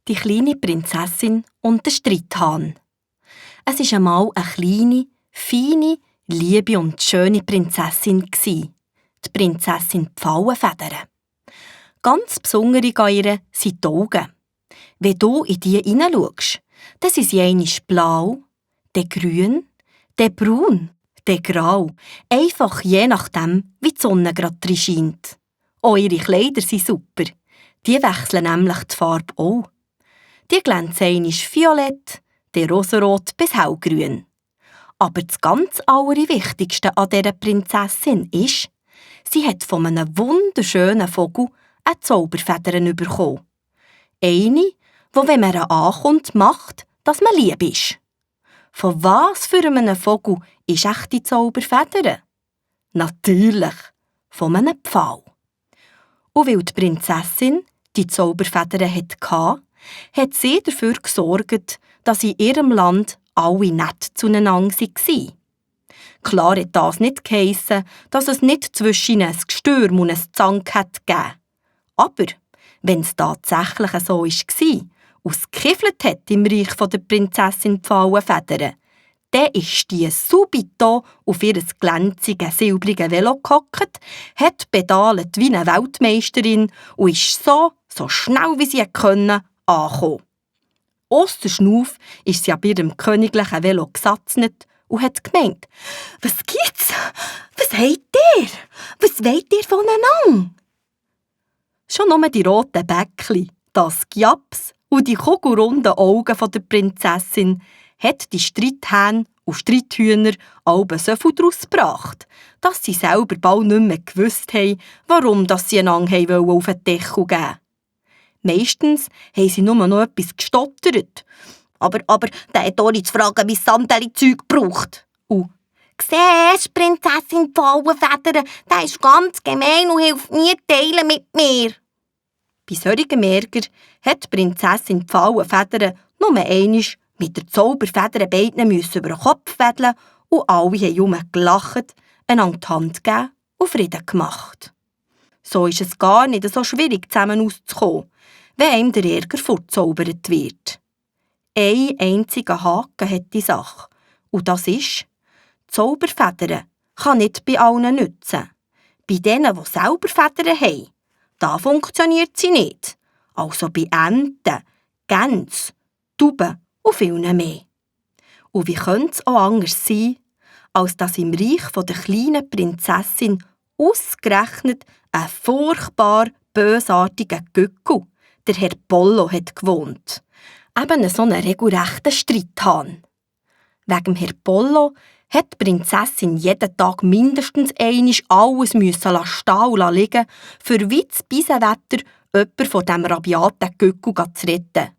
Die kleine Prinzessin und der Streithahn. Es war einmal eine kleine, feine, liebe und schöne Prinzessin, die Prinzessin Pfauenfedern. Ganz besonders an ihr sind die Augen. Wenn du in die hineinschaust, dann sind sie einmal blau, dann grün, dann braun, dann grau. Einfach je nachdem, wie die Sonne gerade drin scheint. Auch ihre Kleider sind super. Die wechseln nämlich die Farbe auch. Die glänzen einmal violett, dann rosarot bis hellgrün. Aber das ganz Allerwichtigste an dieser Prinzessin ist, sie hat von einem wunderschönen Vogel eine Zauberfeder bekommen. Eine, die, wenn man ihr ankommt, macht, dass man lieb ist. Von was für einem Vogel ist echt die Zauberfeder? Natürlich, von einem Pfau. Und weil die Prinzessin die Zauberfeder hatte, hat sie dafür gesorgt, dass in ihrem Land alle nett zueinander waren. Klar hat das nicht geheissen, dass es nicht zwischen ihnen ein Gestürm und ein Zank gegeben. Aber wenn es tatsächlich so war und es gekiffelt hat im Reich der Prinzessin Pfauenfedern, dann ist die subito auf ihr glänziges, silbriges Velo gehockt, hat pedalt wie eine Weltmeisterin und ist so schnell wie sie konnte, angekommen. Ausser Schnauf ist sie an ihrem königlichen Velo gesatzt und hat gemeint: «Was gibt's? Was habt ihr? Was wollt ihr voneinander?» Schon nur die roten Bäckli, das Gjaps und die kugelrunden Augen der Prinzessin hat die Streithähne und Streithühner alle so viel daraus gebracht, dass sie selber bald nicht mehr gewusst haben, warum sie einander auf den Deckel geben wollten. Meistens haben sie nur noch etwas gestottert. Aber der hat auch nicht zu fragen, wie Sandeli-Zeug braucht. Und «Siehst, Prinzessin Pfauenfedern, der ist ganz gemein und hilft nie teilen mit mir.» Bei solchem Ärger hat Prinzessin Pfauenfedern nur einmal mit der Zauberfeder beiden über den Kopf wedeln und alle haben gelacht, einander die Hand gegeben und Frieden gemacht. So ist es gar nicht so schwierig, zusammen auszukommen, wenn einem der Ärger fortzaubert wird. Ein einziger Haken hat die Sache, und das ist: Zauberfedern kann nicht bei allen nützen. Bei denen, die selber Federn haben, da funktioniert sie nicht. Also bei Enten, Gänsen, Tauben und vielen mehr. Und wie könnte es auch anders sein, als dass im Reich der kleinen Prinzessin ausgerechnet ein furchtbar bösartiger Gückel, der Herr Pollo, hat gewohnt. Eben so einen regelrechten Streithahn. Wegen Herr Pollo hat die Prinzessin jeden Tag mindestens einmal alles stehen und liegen, für wie das Beisenwetter jemand von diesem rabiaten Gückel zu retten.